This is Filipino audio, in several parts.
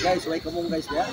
Guys, why kamong guys ya?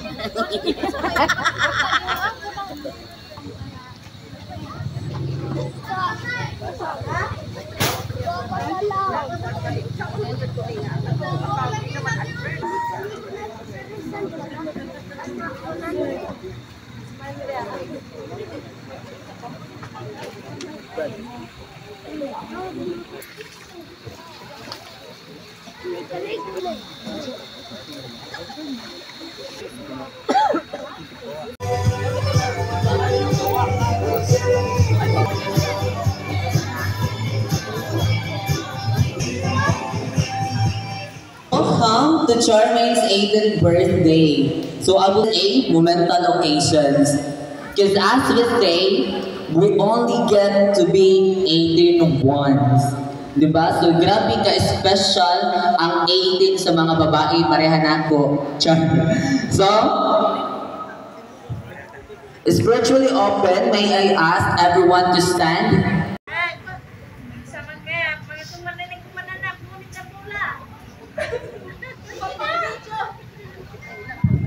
Welcome to Charmaine's 18th birthday. So I will say momental occasions. Because as we say, we only get to be 18 once. Diba? So grabe ka-special ang 18 sa mga babae, parehan ako. So, spiritually open, may I ask everyone to stand?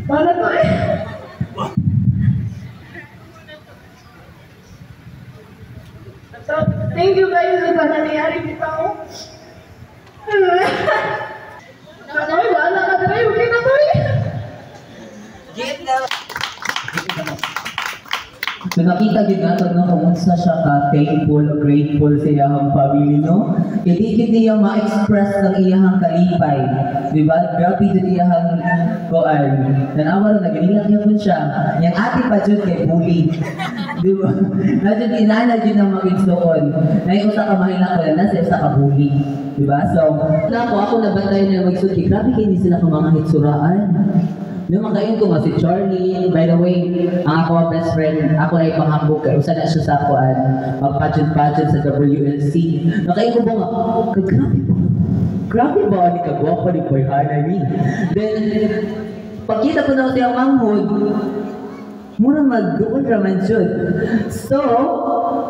Para to eh. So, thank you guys sa nangyayari dito. Nakoy, wala ka dali. Okay na to eh. So nakita din natin no, kumusta siya ka-thankful, grateful sa iyang family, no? Hindi niya ma-express ng iyang kalipay. Diba? Grabe din iyang koan. Nanawa na nagalilang niya po siya. Yang ate pa dyan kay bully. Diba? Nadyan inana din ang mag-igsoon. Naiusa ka mahina ko yan, nasa isa ka bully. Diba? So, ako nabantay na mag-suki. Grabe hindi sila ka mga hitsuraan. Yung makain ko nga si Charlie, by the way, ang ako ang best friend, ako na ipanghambog kayo, usa na siya sa akoan, mag-pageant sa WLC. Makain ko ba nga, grabe ba ni kagwapa ni Boy Hanani? Then, pagkita ko na siya manghod, mura magdoon raman siya. So,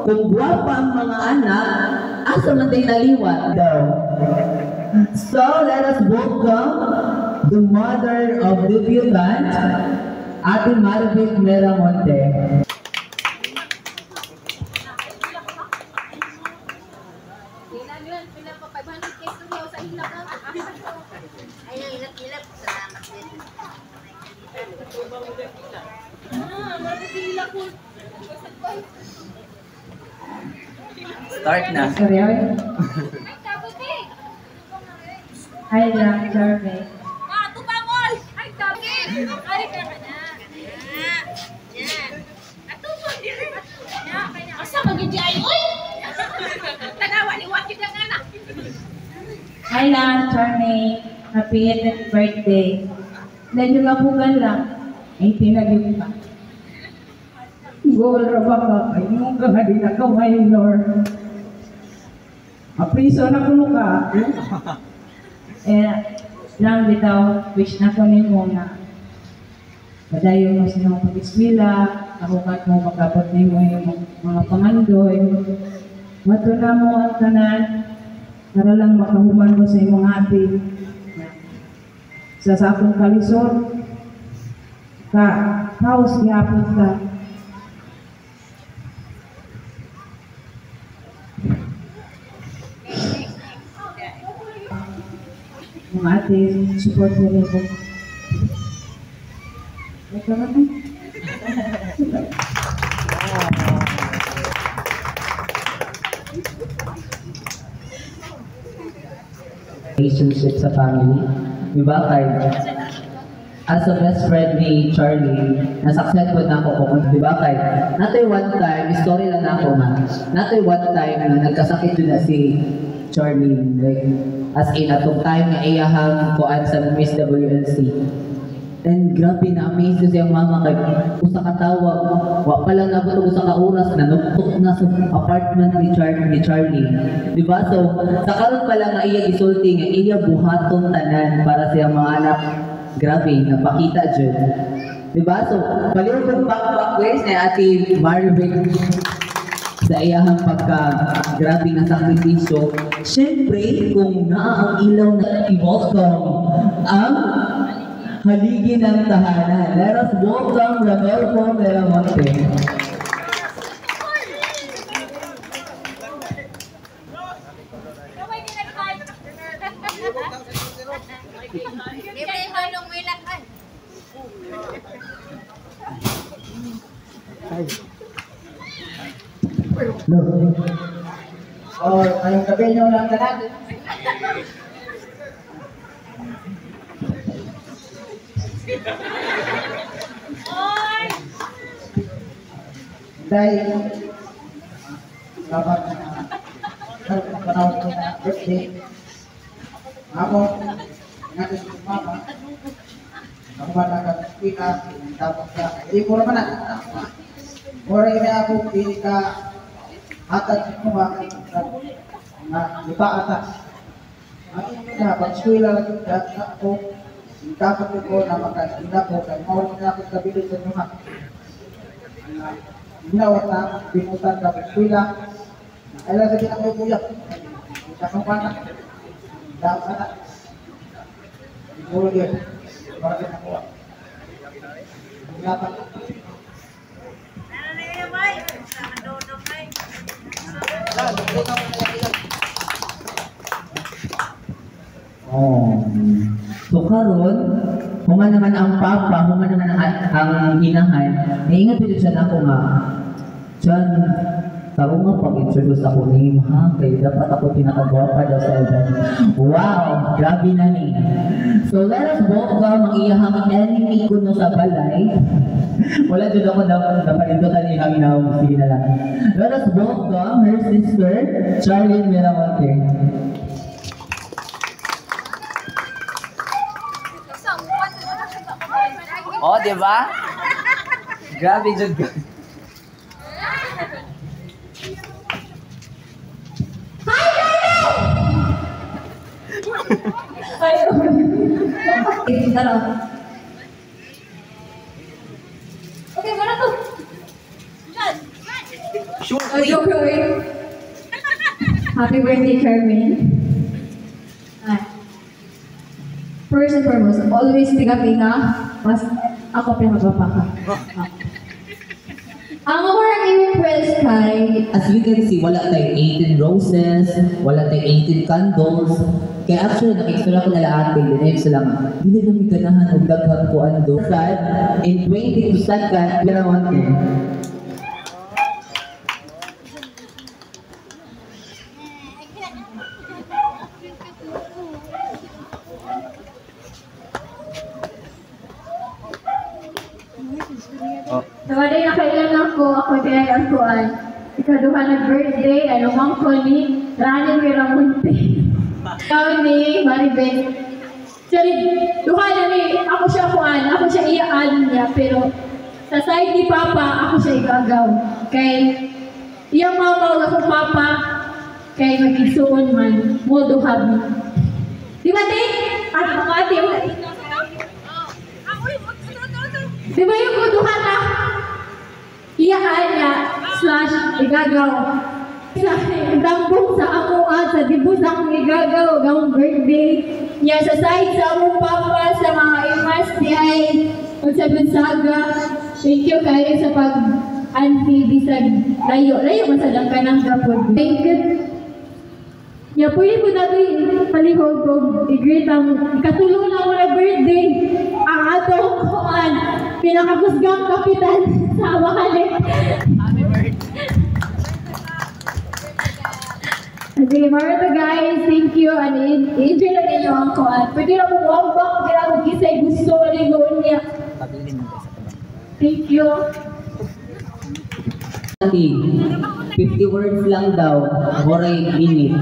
kung gwapa ang mga anak, asa man tayo naliwat daw. So, let us welcome the mother of the debutant, Ate Marvic Meramonte. Start na. Hi lang, Jarvey. Hi lang, Charmaine. Happy 18th birthday. Medyo labugan lang. Ay, tinagin pa. Goal ra ba ka? Ay, nung ka nga din ako minor. Apriso na kuno ka. Lang bitaw, wish na ko ni mo na padayon mo sa mga pag-iswila, nakukat mo magkapot ni mo yung mga pangandoy. Matuna mo ang tanan, para lang makahuman mo sa imong ati. Sa akong kalisod, kaos gihapon ka. Mga ati, support mo rin ko. Ito na ito. Relationship sa family. Diba? Kaya, as a best friend ni Charlie, na-successful na ako kung diba? Kaya, natoy one time, story lang na ako ma, natoy one time na nagkasakit din na si Charlie. Like, as in, atong time na iyahang kuan sa Miss WLC. And grabe na amazed ko siyang mama kay usa ka tawa, wa pa lang nabot usa ka oras na nuktok na sa apartment ni Charlie. Di ba? So sa karon pa lang nga iya gisulti nga iya buhaton tanan para sa mga anak. Grabe, napakita jud. Di ba? So palihog kong back ways na Ate Marvic sa iyahang pagka-grabe nga sakripisyo. Siyempre, kung naa ang ilaw na i-welcome ang haligi ng tahanan. Let us welcome Rodolfo Miramonte. Oh, ngayong gabi nyo lang tanan. Dahil dapat panahon ko na birthday ako natin sa mama ako ba nakakita tapos ka hindi ko naman na oray na ako pili ka atag mo ba na iba atas ang ina pag-swila lang ako dapat ko na makasila ko kaya mawala na ako sa bilis sa mga ginawa na binutan ka pag-swila ay lang sabihin ako yung kuya sa kampana dapat sana siguro yun para ka nakuha dapat Oh. So karon, human naman ang papa, human naman ang inahan. Naingat dito siya na ako nga. Diyan, taro nga pag-introduce ako ni ha, kaya dapat ako pinakagwapa daw sa event. Wow, grabe na ni. So let us welcome ang iyahang enemy ko no sa balay. Wala dyan ako napalindutan niya kami na sige na lang. Let us welcome her sister, Charlene Miramonte. Oh, di ba? Grabe jud. Tara. Okay, mana tu? Sure. Okay. Happy birthday, Carmen. First and foremost, always tiga-tinga, mas ako pinagpapaka. Ang orang i-impress kay, As you can see, wala tayong 18 roses, wala tayong 18 candles. Kaya actually, nakikita ko nila ate, dinayos sila nga. Hindi na may ganahan o daghan ko ando. Sad, in 22 seconds, Miramonte. nawaday na kailan ako dahil ang kuan. Ikaduha na birthday, ano mang ko ni Rani Miramonte. Ikaw ni Maribel. Sorry, duha na ni, ako siya kuan, ako siya iyaan niya, pero sa side ni Papa, ako siya igagaw. Kay, iyang mamaw ako Papa, kay magigsuon man, mo duhabi. Di ba, Tay? At mga ate, di ba yung kuduha na? Iyaan niya, / igagaw. Dambong sa ako sa dibus akong igagaw, gawang birthday. Niya sa side sa among papa, sa mga imas ni ay magsabunsaga. Thank you kayo sa pag-anti bisag layo masadang ka ng kapod. Thank you. Ya, pwede po natin palihog ko i-greet ang ikatulong na muna birthday ang atong kuan pinakakusgang kapitan sa Wakalik. Happy birthday! Sige, Marta guys, thank you. And i-enjoy lang ninyo ang kuan. Pwede na po wambak, pwede na po kisay gusto maligoon niya. Thank you. 50 words lang daw, oray minute.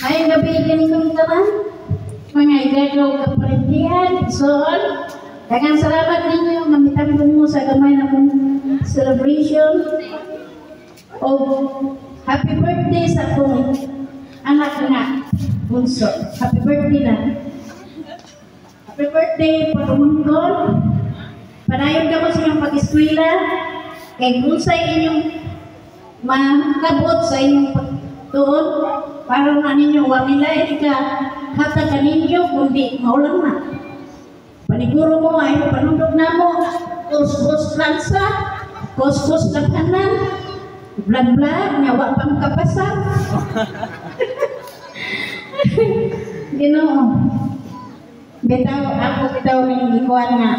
Ngayong gabi ganitong taman, mga igagaw kaparintihan, Sol. Dagang salamat ninyo mamitan mo sa gamay na mong celebration. O happy birthday sa akong anak nga, bunso. Happy birthday na. Happy birthday, pagumungkol. Panayon ka mo sa inyong pag-eskwela. Kay kung sa inyong makabot sa inyong Doon, para na ninyo, wamilay ka, hata ka ninyo, kundi maulang na. Paniguro mo ay panundok na mo, kuskus lansa, kuskus labanan, blag-blag, nyawa pang kapasan. Ginoo. Bitaw ng ikuan nga,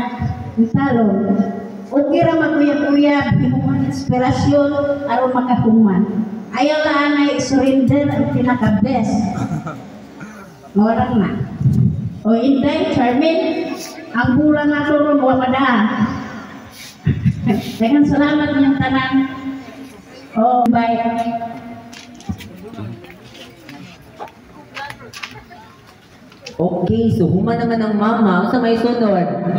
talon. Huwag kira magkuyab-kuyab, himuman inspirasyon, aron makahuman. Ayaw laan ay surrender ang pinaka-best. Mawalang na. O Inday, Charmin, ang bulan na ito ron, wamadaan. Dengan salamat niyang tanan. O, bye. Okay, so human naman ang mama sa may sunod.